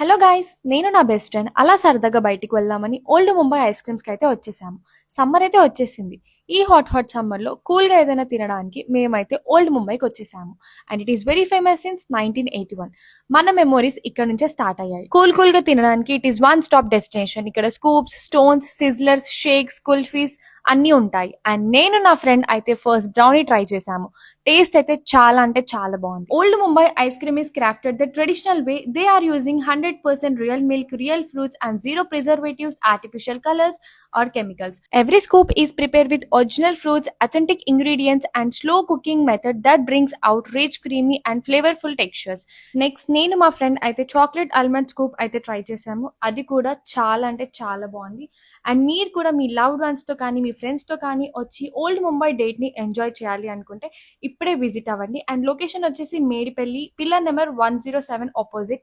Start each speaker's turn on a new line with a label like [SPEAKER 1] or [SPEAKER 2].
[SPEAKER 1] Hello guys, నేను నా best friend అలా సరదాగా బయటికి వెళ్దామని ఓల్డ్ ముంబై ఐస్ క్రీమ్స్కి అయితే వచ్చేసాము. సమ్మర్ అయితే వచ్చేసింది. ఈ హాట్ సమ్మర్లో కూల్గా ఏదైనా తినడానికి మేమైతే ఓల్డ్ ముంబైకి వచ్చేసాము. And it is very famous since 1981. మన మెమోరీస్ ఇక్కడ నుంచే స్టార్ట్ అయ్యాయి. కూల్గా తినడానికి it is one stop destination. ఇక్కడ స్కూప్స్, స్టోన్స్, సిజ్లర్స్, షేక్స్, కుల్ఫీస్ అన్నీ ఉంటాయి. అండ్ నేను నా ఫ్రెండ్ అయితే ఫస్ట్ బ్రౌనీ ట్రై చేశాము. టేస్ట్ అయితే చాలా అంటే చాలా బాగుంది. Old Mumbai ice cream is crafted the traditional way. They are using 100% real milk, real fruits, and zero preservatives, artificial colors, or chemicals. Every scoop is prepared with original fruits, authentic ingredients, and slow cooking method that brings out rich, creamy, and flavorful textures. Next నేను మా friend అయితే chocolate almond scoop అయితే try చేసాము. అది కూడా చాలా అంటే చాలా బాగుంది. అండ్ మీరు కూడా మీ లవ్డ్ వన్స్ తో కానీ మీ ఫ్రెండ్స్ తో కానీ వచ్చి ఓల్డ్ ముంబై డేట్ ని ఎంజాయ్ చేయాలి అనుకుంటే ఇప్పుడే విజిట్ అవ్వండి. అండ్ లొకేషన్ వచ్చేసి మేడిపల్లి, పిల్లర్ నెంబర్ 107 ఆపోజిట్